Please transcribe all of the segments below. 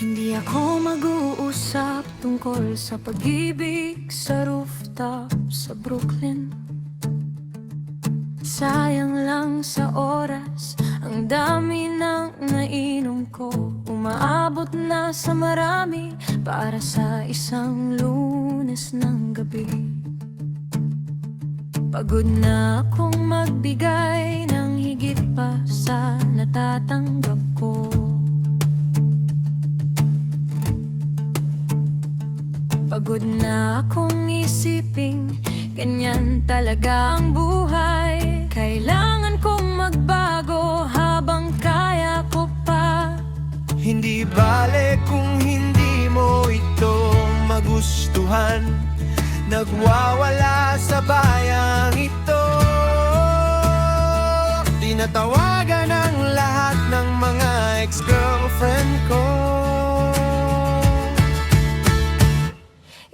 Hindi ako mag-uusap tungkol sa pag-ibig sa rooftop sa Brooklyn. Sayang lang sa oras, ang dami ng nainom ko. Umaabot na sa marami para sa isang Lunes ng gabi. Pagod na akong magbigay ng higit pa sa natatanggap ko. Pagod na akong isiping ganyan talaga ang buhay. Kailangan kong magbago habang kaya ko pa. Hindi bale kung hindi mo ito magustuhan. Nagwawala sa bayang ito. Tinatawagan ang lahat ng mga ex-girlfriend ko.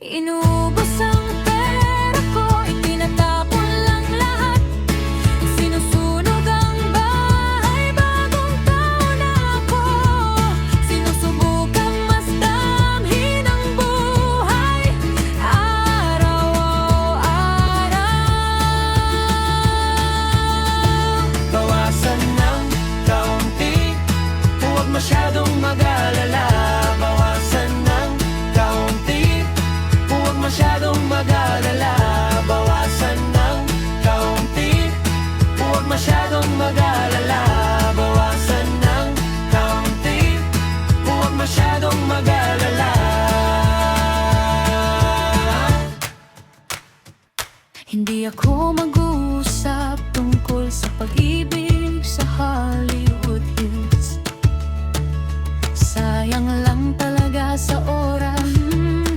Inubos ang pera ko, itinatapon lang lahat. Sinusunog ang bahay, bagong taon na ako. Sinusubukang mas damhin ang buhay, araw-araw. Bawasan ng kaunti, huwag masyadong mag-alala. Bawasan ng kaunti, huwag masyadong mag-alala. Bawasan ng kaunti, huwag masyadong mag-alala. Bawasan ng kaunti, huwag masyadong mag-alala. Hindi ako mag-uusap tungkol sa pag-ibig sa Hollywood Hills. Sayang lang talaga sa oras.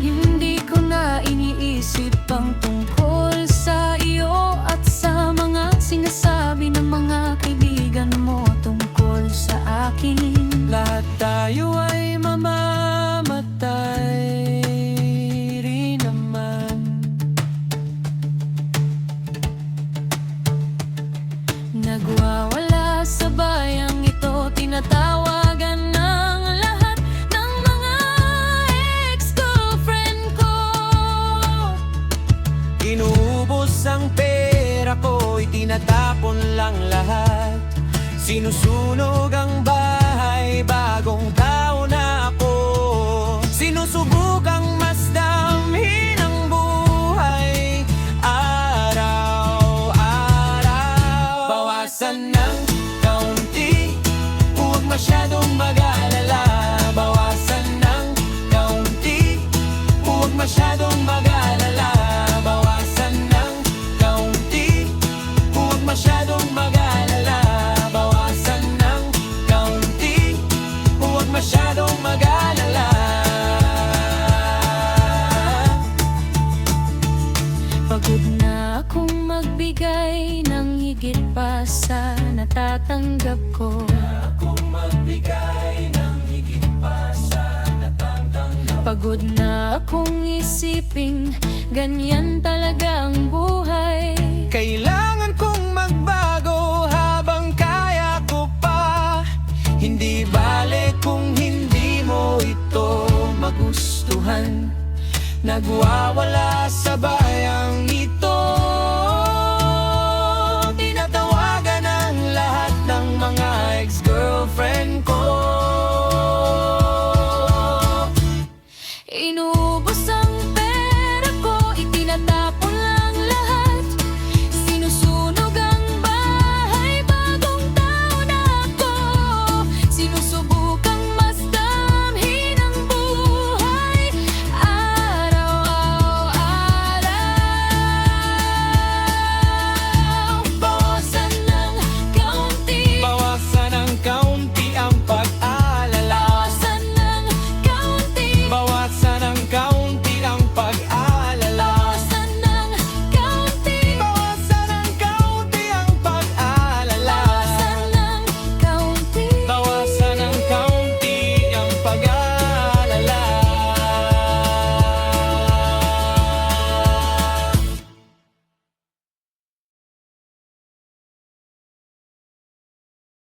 Hindi ko na iniisip ang tungkol sa iyo at sa mga sinasabi ng mga kaibigan mo tungkol sa akin. Lahat tayo ay mamamatay rin naman. Nagwawala sa bayang ito, tinatawagan ng lahat ng mga ex-girlfriend ko. Inuubos ang pera ko, itinatapon lang lahat. Sinusunog ang bahay, bagong tao na ako. Sinusubukang mas damhin ang buhay, araw-araw. Bawasan ng kaunti, huwag masyadong mag-alala. Bawasan ng kaunti, huwag masyadong mag-alala. Bawasan ng kaunti, huwag masyadong mag-alala. Bawasan ng kaunti, huwag masyadong mag-alala. Pagod na akong magbigay ng higit pa sa natatanggap ko. Pagod na akong isiping ganyan talaga ang buhay. Kailangan kong magbago habang kaya ko pa. Hindi bale kung hindi mo ito magustuhan. Nagwawala sa